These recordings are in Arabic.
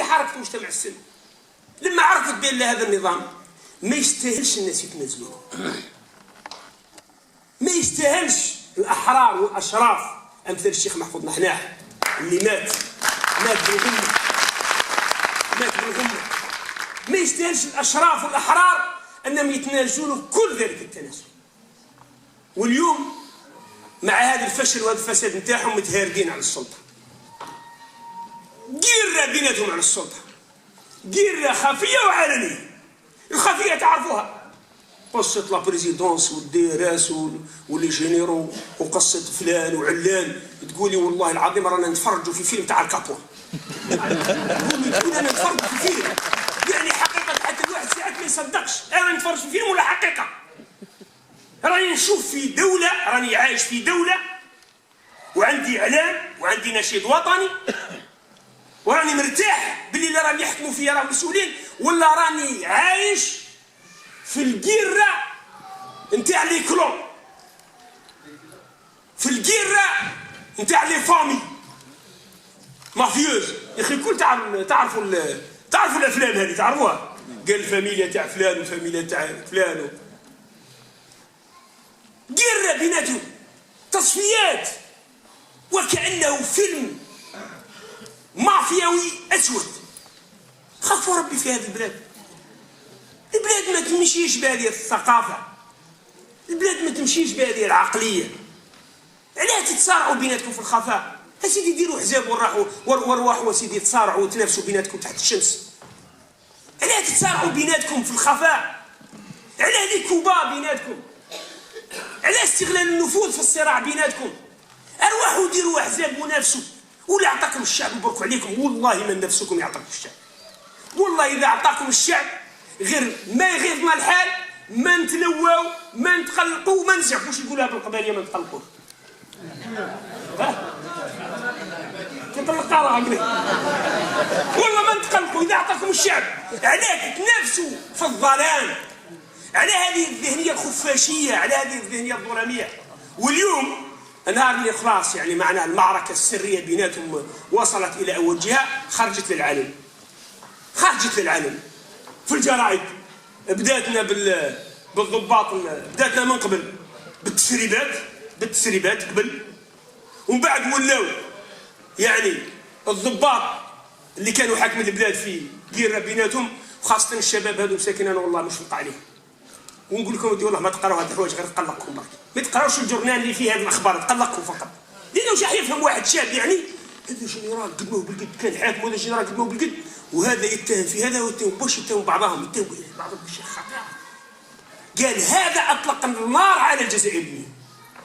تلقى حركه المجتمع السني لما عرفت بان هذا النظام ما يستاهلش الناس يتنازلوا، ما يستاهلش الاحرار والاشراف امثال الشيخ محفوظ نحناح اللي مات بالغمه، ما يستاهلش الاشراف والاحرار انهم يتنازلوا له كل ذلك التنازل. واليوم مع هذا الفشل وهذا الفساد نتاعهم متهاردين على السلطه، قيرة بيناتهم على السلطه، قيرة خفيه وعلنيه. الخفيه تعرفوها، قصه لا بريزيدونس والديراس واللي جينيرو وقصه فلان وعلان. تقولي والله العظيم رانا نتفرجوا في فيلم تاع الكابوا. تقول انا نتفرج في فيلم، يعني حقيقه حتى الواحد ساعات ما يصدقش انا نتفرج في فيلم ولا حقيقه. راني نشوف في دوله، راني عايش في دوله وعندي اعلام وعندي نشيد وطني وراني مرتاح باللي اللي راني يحكموا فيا راهم مسؤولين، ولا راني عايش في القيره نتاع لي كلون، في القيره نتاع لي فامي مافيوز. يا اخي الكل تعرفوا الافلام هذه، تعرفوها؟ قال الفاميليا تاع فلان والفاميليا تاع فلان، قيره بيناتهم، تصفيات، وكانه فيلم مافياوي اسود. خافوا ربي في هذه البلاد. البلاد ما تمشيش بهذه الثقافه، البلاد ما تمشيش بهذه العقليه. علاش تتصارعوا بيناتكم في الخفاء؟ اسيدي ديروا حزاب وارواحوا اسيدي تصارعوا وتنافسوا بيناتكم تحت الشمس. علاش تتصارعوا بيناتكم في الخفاء؟ علاه لي كوبا بيناتكم؟ علاه استغلال النفوذ في الصراع بيناتكم؟ ارواحوا ديروا احزاب ونافسوا، ولا اعطاكم الشعب يبرك عليكم والله ما نفسكم يعطيكم الشعب. والله اذا اعطاكم الشعب غير ما يغيظ ما الحال ما نتلواو ما نتقلقوا ما نزعفوش. يقولها بالقباليه ما نتقلقوش. تطلق على عمري والله ما نتقلقوا اذا اعطاكم الشعب. علاه تتنافسوا في الظلام؟ على هذه الذهنيه الخفاشيه، على هذه الذهنيه الظلاميه. واليوم النهار اللي خلاص يعني معنا المعركه السريه بيناتهم وصلت الى اوجها، خرجت للعلن في الجرائد. بداتنا بالضباط، بداتنا من قبل بالتسريبات قبل، ومن بعد ولاو يعني الضباط اللي كانوا حاكمين البلاد في قيره بيناتهم، وخاصه الشباب هذو مساكين انا والله مش فلق عليهم. ونقول لكم ودي والله ما تقراوا هاد الحوايج غير تقلقكم برك، ما تقراوش الجورنال اللي فيه هذه الاخبار تقلقكم فقط. لانه واش راح يفهم واحد شاب يعني هذا جنرال قدموه بالقد كان حاكم، وهذا جنرال قدموه بالقد، وهذا يتهم في هذا ويتهم باش يتهم بعضهم بشيء خطير. قال هذا اطلق النار على الجزائريين.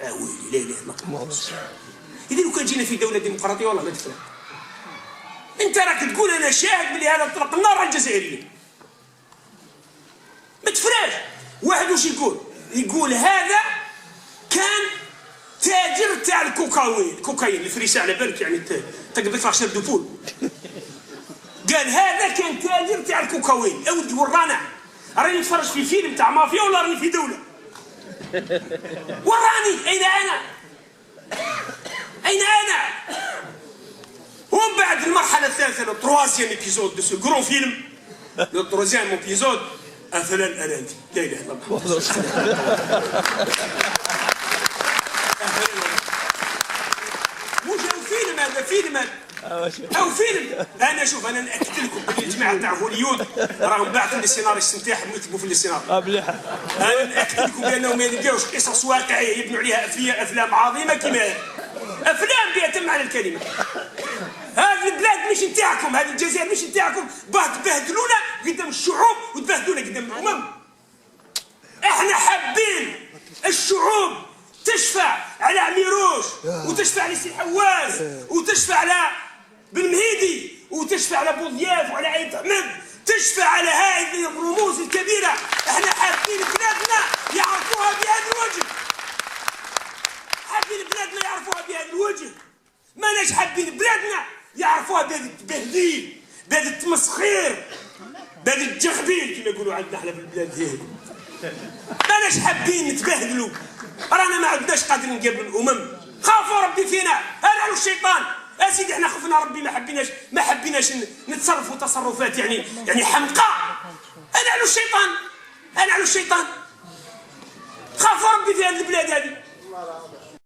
ويلي لا اله الا الله. اذا لو كان جينا في دوله ديمقراطيه والله ما تفلح. انت راك تقول انا شاهد بلي هذا اطلق النار على الجزائريين، ما تفراش. واحد واش يقول هذا كان تاجر تاع الكوكايين الفريسه على بالك يعني تقدر تطلع شرب دبول. قال هذا كان تاجر تاع الكوكايين. اودي ورانا راني نتفرج في فيلم تاع مافيا ولا راني في دوله؟ وراني اين انا؟ ومن بعد المرحله الثالثه لو تروازيام ايبيزود دو سو غران فيلم، لو تروازيام ايبيزود مثلا انا انت لا اله الا الله. هذا فيلم او فيلم. انا شوف انا ناكد لكم بلي الجماعه تاع هوليود راهم باعثين لي السيناريست نتاعهم يكتبوا في السيناريو. انا ناكد لكم بانهم ما يلقاوش قصص واقعيه يبنوا عليها افلام عظيمه كما هذه. افلام بيتم على الكلمه. هذه البلاد مش نتاعكم، هذه الجزائر مش نتاعكم، تبهدلونا قدام الشعوب وتبهدلونا قدام الامم. احنا حابين الشعوب تشفع على عميروش وتشفع على سي حواس وتشفع على بن مهيدي وتشفع على بوضياف وعلى عيد احمد، تشفع على هذه الرموز الكبيره. احنا حابين بلادنا يعرفوها بهذا الوجه، حابين بلادنا يعرفوها بهذا الوجه. ماناش حابين بلادنا يعرفوها بهذا التبهديل، بهذا التمسخير، بهذا الجخبيل كما يقولوا عندنا احنا في البلاد هذه. ماناش حابين نتبهدلوا، رانا ما عندناش قادرين نقابلوا الامم. خافوا ربي فينا، هذا الشيطان اسيدي احنا خفنا ربي ما حبيناش نتصرفوا تصرفات يعني حمقى. انا على الشيطان خافوا ربي في هذه البلاد هذه.